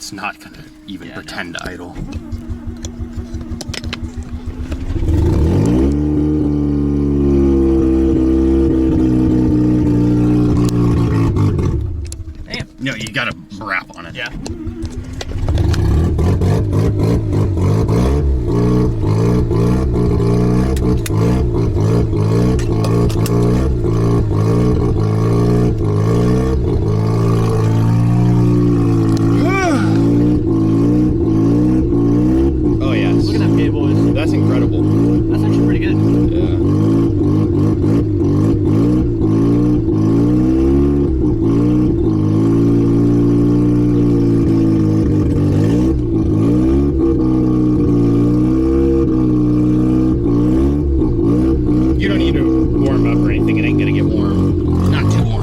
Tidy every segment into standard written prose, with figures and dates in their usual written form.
it's not going to even pretend to idle. Damn. No, you got to wrap on it. Yeah. Oh yeah. Look at them gay boys. That's incredible. That's actually pretty good. Yeah. You don't need to warm up or anything. It ain't gonna get warm. Not too warm.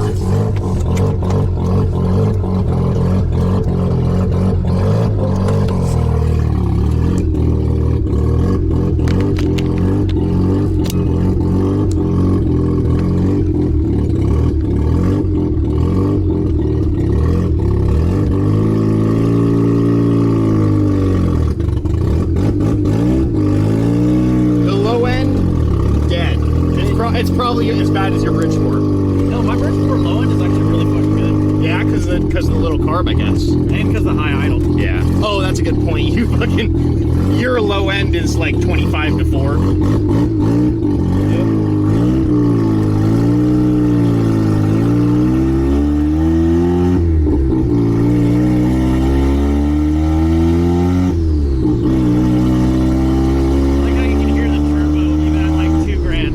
The low end, dead. It's probably as bad as your Bridgeport. No, my Bridgeport low end is actually really fucking good. Yeah, because of the little carb, I guess. And because of high idle. Yeah. Oh, that's a good point. You fucking, your low end is like 25 to 4. I like how you can hear the turbo even at like 2 grand.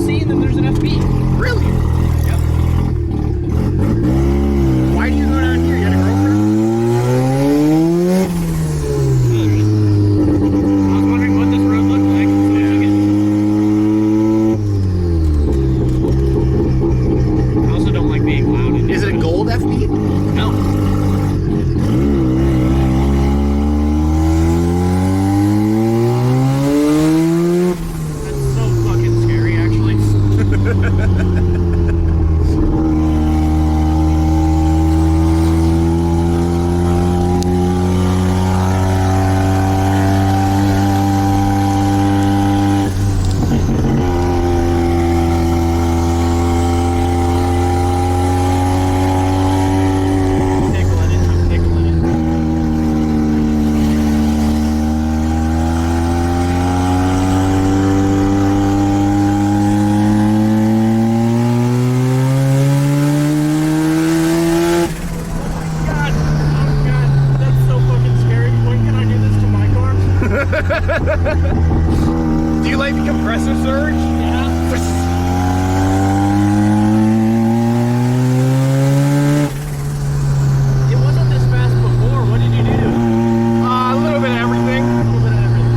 FC and then there's an FB. Really? Yep. Why do you go down here? You got a girlfriend? I was wondering what this road looked like. So I also don't like being loud. Is it a gold FB? No. That's so fucking scary, actually. Tickling it, I'm tickling it. God, oh God, that's so fucking scary. When can I do this to my car? Do you like the compressor surge? Yeah. It wasn't this fast before. What did you do? A little bit of everything. A little bit of everything.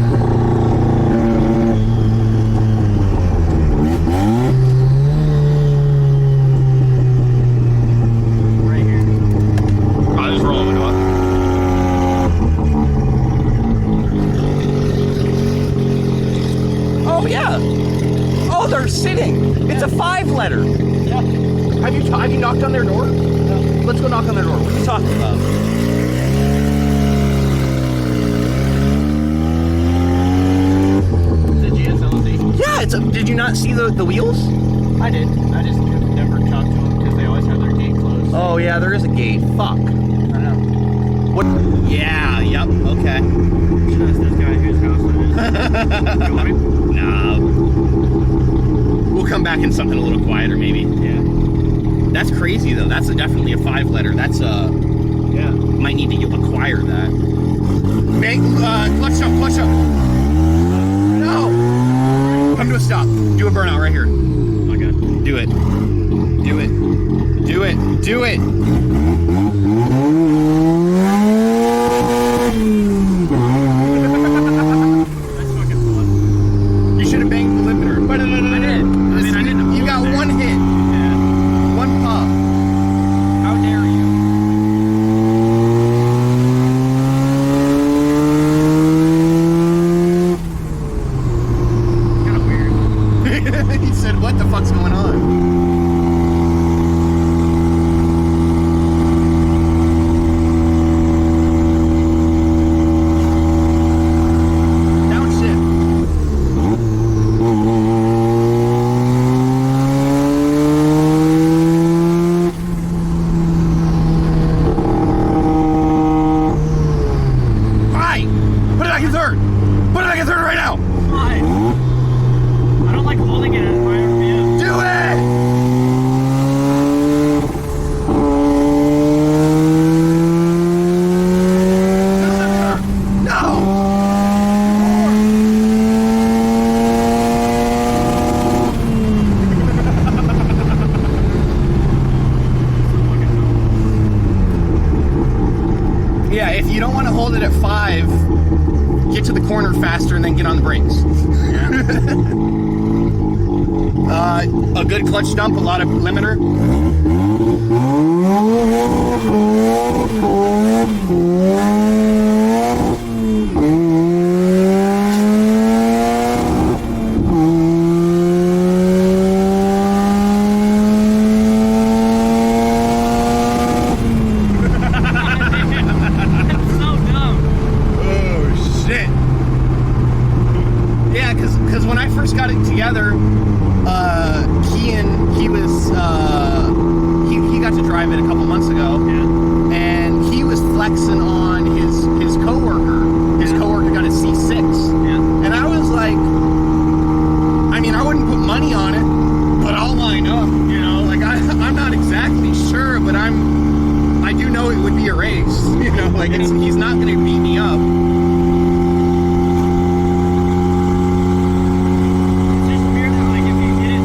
Right here. I was rolling up. Oh yeah. Oh, they're sitting. It's a 5-letter. Yeah. Have you knocked on their door? No. Let's go knock on their door. What are you talking about? It's a GSLZ. Yeah, it's a. Did you not see the wheels? I did. I just could never talk to them because they always have their gate closed. Oh yeah, there is a gate. Fuck. I know. What? Yeah. Yep. Okay. Should ask this guy whose house that is. You want him? No. We'll come back in something a little quieter, maybe. Yeah. That's crazy though. That's definitely a 5-letter. That's Yeah. might need to acquire that. Make clutch up, clutch up. No. Come to a stop. Do a burnout right here. Oh my God. Do it. Do it. Do it. Do it. That's fucking fun. You should have banged the limiter. But I did. I mean, I didn't. You got one hit, Yeah. one pop. How dare you? Kind of weird. He said, "What the fuck's going on?" Fine. Put it back in third. Put it back in third right now. Fine. I don't like holding it at my RPM. Do it. No. Yeah, if you don't want to hold it at 5, get to the corner faster and then get on the brakes. A good clutch dump, a lot of limiter. That's so dumb. Oh shit. Yeah, because when I first got it together, he got to drive it a couple months ago, Yeah. and he was flexing on his coworker. His coworker got a C6, Yeah. and I was like, I mean, I wouldn't put money on it, but I'll line up. You know, like I'm not exactly sure, but I do know it would be a race. You know, like he's not going to beat me up. It's just weird how, like, if you hit it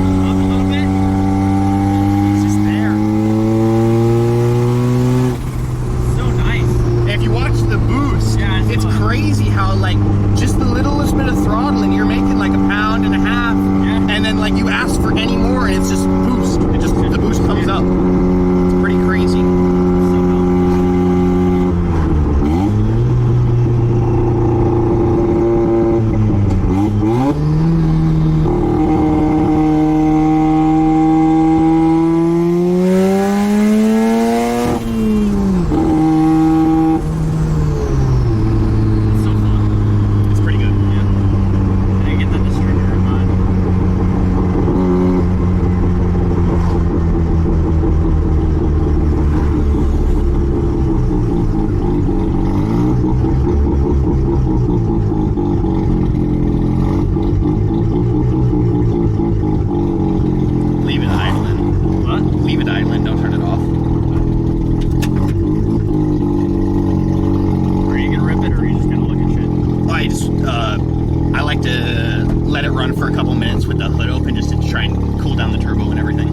run for a couple minutes with the hood open just to try and cool down the turbo and everything.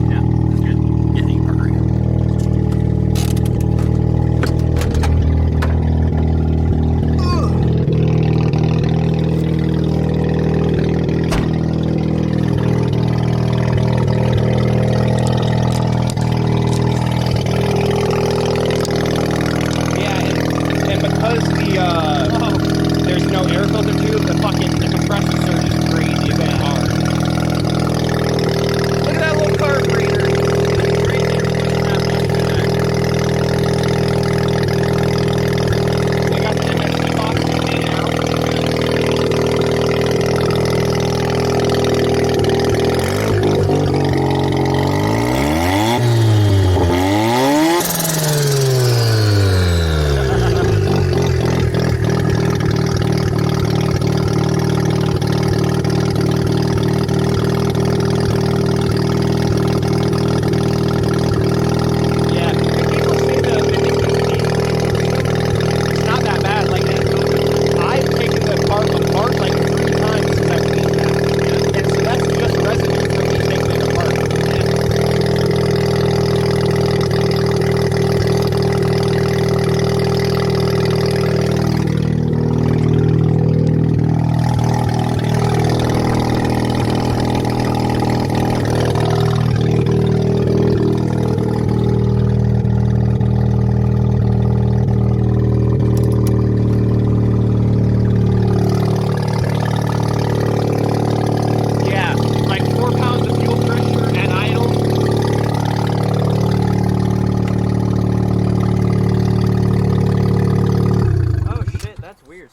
Yeah, that's good. Yeah, you can park right here. There's no air filter tube, the compressor surge is crazy, it's going hard. Look at that little carburetor. I got the MSC box made out.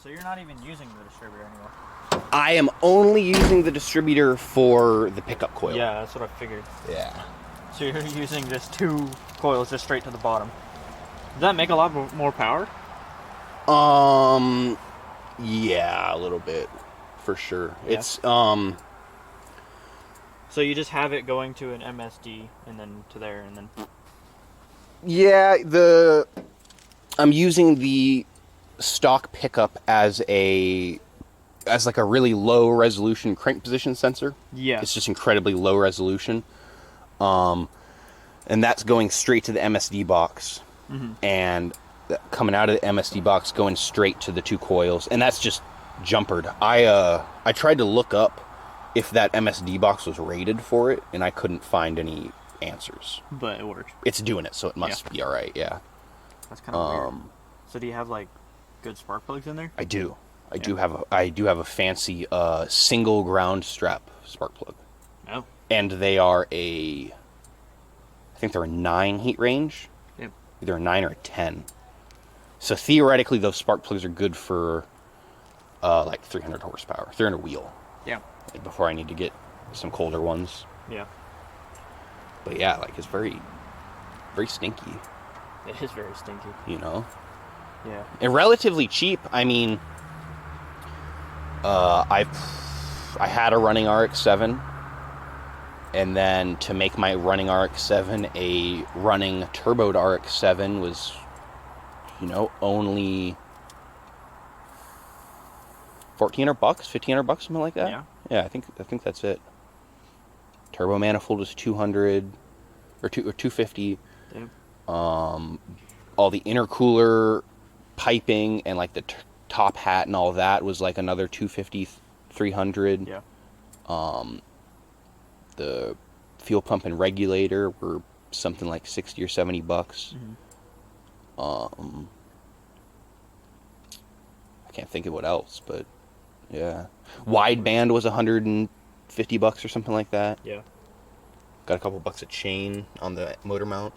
So you're not even using the distributor anymore. I am only using the distributor for the pickup coil. Yeah, that's what I figured. Yeah. So you're using just 2 coils just straight to the bottom. Does that make a lot more power? Yeah, a little bit, for sure. Yeah. It's, So you just have it going to an MSD and then to there and then... Yeah, I'm using the stock pickup as like a really low resolution crank position sensor. Yeah. It's just incredibly low resolution. And that's going straight to the MSD box. Mm-hmm. And coming out of the MSD box going straight to the 2 coils. And that's just jumpered. I tried to look up if that MSD box was rated for it, and I couldn't find any answers. But it works. It's doing it, so it must be alright, yeah. That's kind of weird. So do you have like good spark plugs in there? I do. I do have a fancy single ground strap spark plug. Oh. And they are I think they're a 9 heat range. Yep. Either a 9 or a 10. So theoretically, those spark plugs are good for like 300 horsepower, 300 wheel. Yeah. Like before I need to get some colder ones. Yeah. But yeah, like it's very, very stinky. It is very stinky. You know. Yeah. And relatively cheap. I mean, I had a running RX-7, and then to make my running RX-7 a running turboed RX-7 was, you know, only $1,400, $1,500, something like that. Yeah. Yeah, I think that's it. Turbo manifold was $200 or $250. Yep. All the intercooler piping and like the top hat and all that was like another $250, $300. Yeah. The fuel pump and regulator were something like $60 or $70. Mm-hmm. I can't think of what else, but yeah. Wideband was $150 or something like that. Yeah. Got a couple bucks of chain on the motor mount.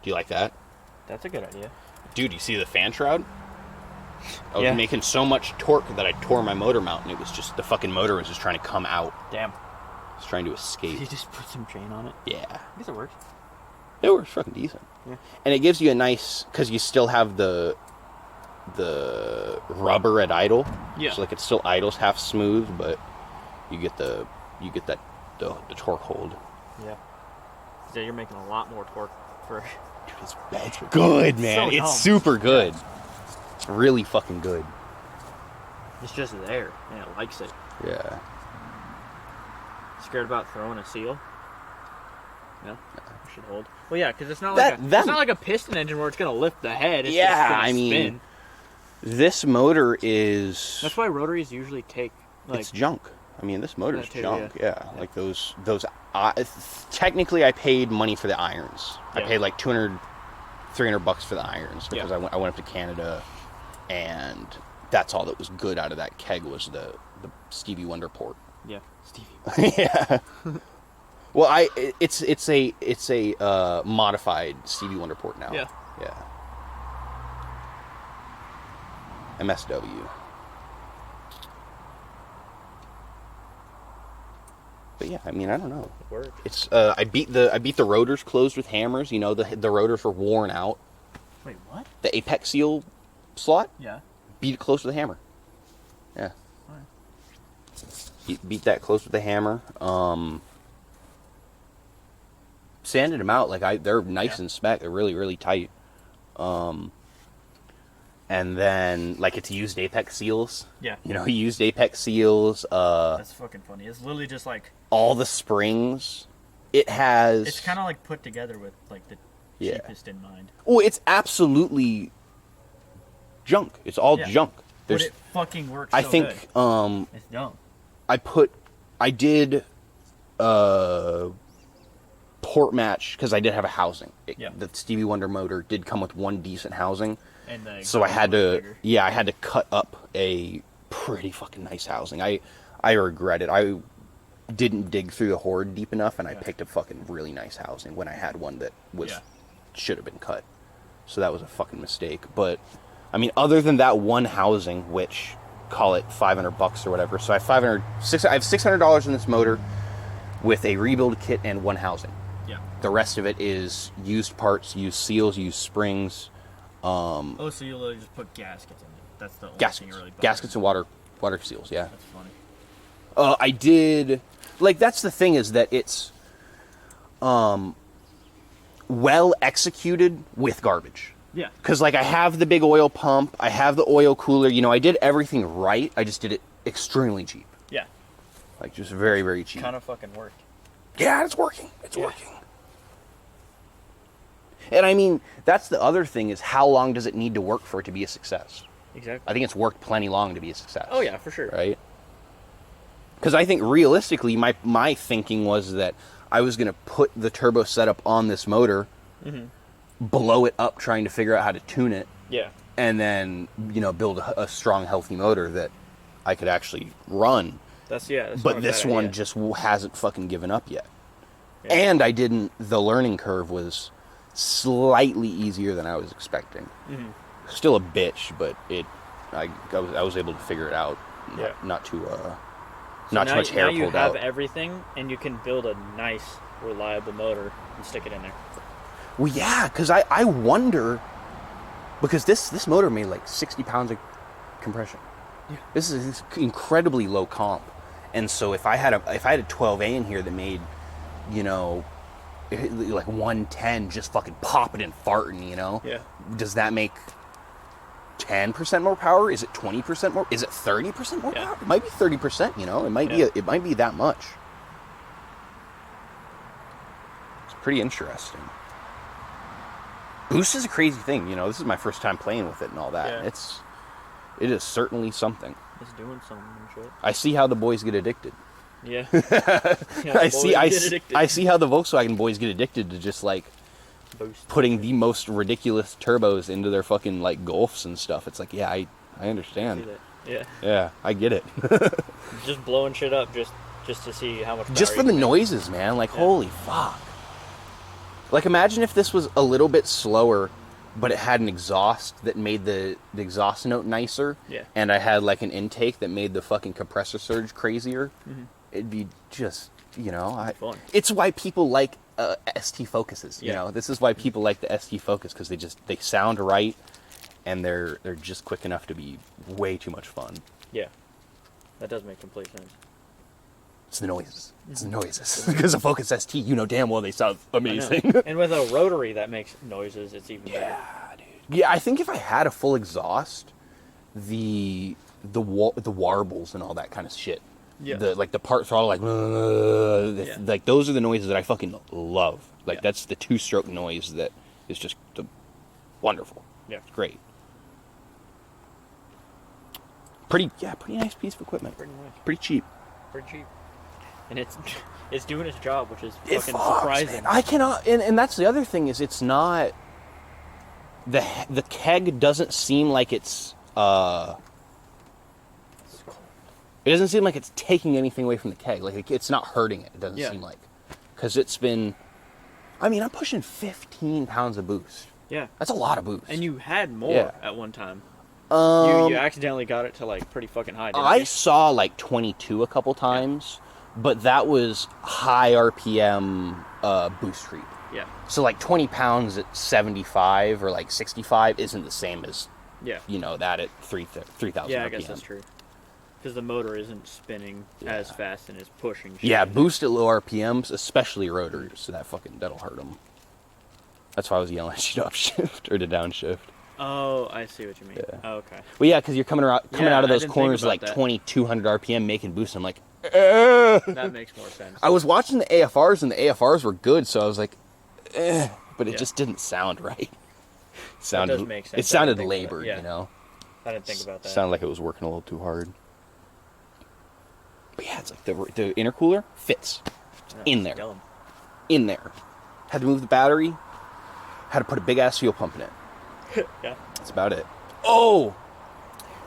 Do you like that? That's a good idea. Dude, you see the fan shroud? I was Yeah. making so much torque that I tore my motor mount, and it was just, the fucking motor was just trying to come out. Damn. It was trying to escape. You just put some chain on it? Yeah. I guess it works. It works fucking decent. Yeah. And it gives you a nice, because you still have the rubber at idle. Yeah. So like it still idles half smooth, but you get the torque hold. Yeah. So you're making a lot more torque for... Dude, it's good, man. So It's dumb. super good. Really fucking good. It's just there, and it likes it. Yeah. Scared about throwing a seal? No? Should hold. Well, yeah, because it's not That- like that- it's not like a piston engine where it's gonna lift the head. It's Yeah, just gonna I mean, spin. this motor is... That's why rotaries usually take like it's junk. I mean, this motor's That too, junk. yeah. Yeah. Like those technically, I paid money for the irons. I Yeah. paid like $200, $300 for the irons because Yeah. I went up to Canada, and that's all that was good out of that keg was the Stevie Wonder port. yeah, Stevie. Yeah. Well, it's a modified Stevie Wonder port now. Yeah. Yeah. MSW. But yeah, I mean, I don't know. It worked. It's I beat the rotors closed with hammers. You know, the rotors were worn out. Wait, what? The apex seal slot, Yeah. beat it closed with a hammer. Yeah. Beat that close with a hammer. Sanded them out like they're nice and spec. They're really, really tight. And then like it's used apex seals. Yeah. You know, used apex seals. That's fucking funny. It's literally just like All the springs. It has. it's kind of like put together with like the Yeah. cheapest in mind. Oh, it's absolutely junk. It's all Yeah. junk. But it fucking works. I so think good. It's dumb. I did port match because I did have a housing. Yeah. The Stevie Wonder motor did come with one decent housing. And the So I had to, bigger. I had to cut up a pretty fucking nice housing. I regret it. I didn't dig through the horde deep enough, and I Yeah. picked a fucking really nice housing when I had one that was Yeah. should have been cut. So that was a fucking mistake. But I mean, other than that one housing, which call it $500 or whatever, so I have $600 in this motor with a rebuild kit and one housing. Yeah. The rest of it is used parts, used seals, used springs. Oh, so you literally just put gaskets in it. That's the only thing Gaskets, you really buy. gaskets and water seals. Yeah, That's funny. I did. Like that's the thing is that it's, well executed with garbage. Yeah. Because like I have the big oil pump, I have the oil cooler. You know, I did everything right. I just did it extremely cheap. Yeah. Like just very, very cheap. Kind of fucking worked. Yeah, it's working. It's Yeah. working. And I mean, that's the other thing is how long does it need to work for it to be a success? Exactly. I think it's worked plenty long to be a success. Oh yeah, for sure. Right? Because I think realistically, my thinking was that I was going to put the turbo setup on this motor, blow it up trying to figure out how to tune it, Yeah. and then, you know, build a strong, healthy motor that I could actually run. That's not But a this bad one idea. just hasn't fucking given up yet. Yeah. And the learning curve was slightly easier than I was expecting. Still a bitch, but I was able to figure it out. Yeah. Not too So too much hair now you pulled have out. everything, and you can build a nice, reliable motor and stick it in there. Well, yeah, because I wonder, because this motor made like 60 pounds of compression. Yeah. This is incredibly low comp, and so if I had a 12A in here that made, you know, like 110 just fucking popping and farting, you know, Yeah. does that make 10% more power? Is it 20% more? Is it 30% more Yeah. power? It might be 30%. You know, it might Yeah. be that much. It's pretty interesting. Boost is a crazy thing, you know. This is my first time playing with it and all that. Yeah. It is certainly something. It's doing something and shit. I see how the boys get addicted. Yeah. I see how the Volkswagen boys get addicted to just like Boost. putting the most ridiculous turbos into their fucking like Golfs and stuff. It's like, yeah, I See understand. that? Yeah. Yeah, I get it. Just blowing shit up just to see how much. Just power for you the can make. noises, man. Like, Yeah. holy fuck. Like, imagine if this was a little bit slower, but it had an exhaust that made the exhaust note nicer. Yeah. And I had, like, an intake that made the fucking compressor surge crazier. It'd be just, you know... Fun. It's why people like ST Focuses, you Yeah. know? This is why people like the ST Focus, because they sound right, and they're just quick enough to be way too much fun. Yeah. That does make complete sense. It's the noises. It's the noises. Because a Focus ST, you know damn well they sound I know. amazing. And with a rotary that makes noises, it's even better. Yeah, dude. Yeah, I think if I had a full exhaust, the the warbles and all that kind of shit. Yeah. The part throttle, like those are the noises that I fucking love. Like that's the 2-stroke noise that is just wonderful. Yeah. It's great. Pretty nice piece of equipment. Pretty nice. Pretty cheap. Pretty cheap. And it's doing its job, which is It fucking fucks, surprising. man. I cannot, and that's the other thing is it's not the keg doesn't seem like it's it doesn't seem like it's taking anything away from the keg. Like it's not hurting it. It doesn't seem like, because it's been. I mean, I'm pushing 15 pounds of boost. Yeah, that's a lot of boost. And you had more at one time. You accidentally got it to like pretty fucking high. I you? saw like 22 a couple times, but that was high RPM boost creep. Yeah. So like 20 pounds at 75 or like 65 isn't the same as that at 3,000 Yeah, RPM. I guess that's true. Because the motor isn't spinning as fast and is pushing shit. Yeah, boost at low RPMs, especially rotors, so that'll hurt them. That's why I was yelling at you to upshift or to downshift. Oh, I see what you mean. Yeah. Oh, okay. Well, yeah, because you're coming out of those corners like 2,200 RPM making boost. I'm like, that makes more sense. I was watching the AFRs and the AFRs were good, so I was like, but it just didn't sound right. That does make sense. It sounded labored, you know. I didn't think about that. Sounded like it was working a little too hard. But yeah, it's like the intercooler fits in there. Dumb. In there. Had to move the battery. Had to put a big ass fuel pump in it. Yeah. That's about it. Oh!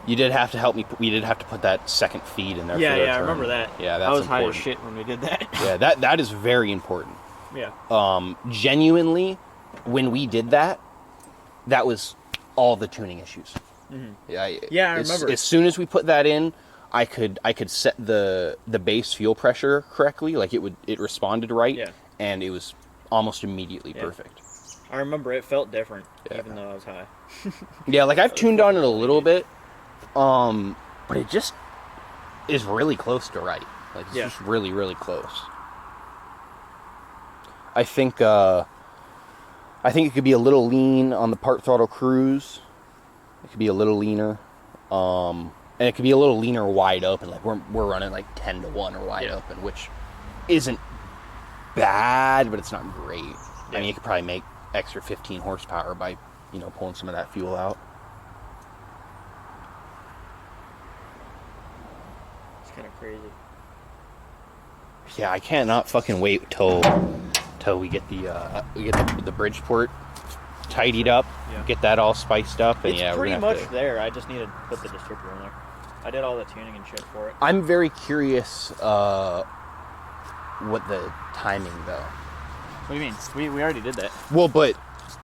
You did have to help me. We did have to put that second feed in there. Yeah, for the I turn. remember that. Yeah, that's I was important. high as shit when we did that. Yeah, that is very important. Yeah. Genuinely, when we did that, that was all the tuning issues. Mm-hmm. Yeah, I remember. As soon as we put that in, I could set the base fuel pressure correctly. Like it responded right, and it was almost immediately perfect. I remember it felt different, even though I was high. Yeah, like I've tuned on it a little bit, but it just is really close to right. Like it's just really, really close. I think it could be a little lean on the part throttle cruise. It could be a little leaner, and it could be a little leaner wide open. Like we're running like 10-1 or wide open, which isn't bad, but it's not great. I mean, you could probably make extra 15 horsepower by pulling some of that fuel out. It's kind of crazy. Yeah, I cannot fucking wait till we get the Bridgeport tidied up, get that all spiced up, and it's pretty much there. I just need to put the distributor in there. I did all the tuning and shit for it. I'm very curious what the timing though. What do you mean? We already did that. Well, but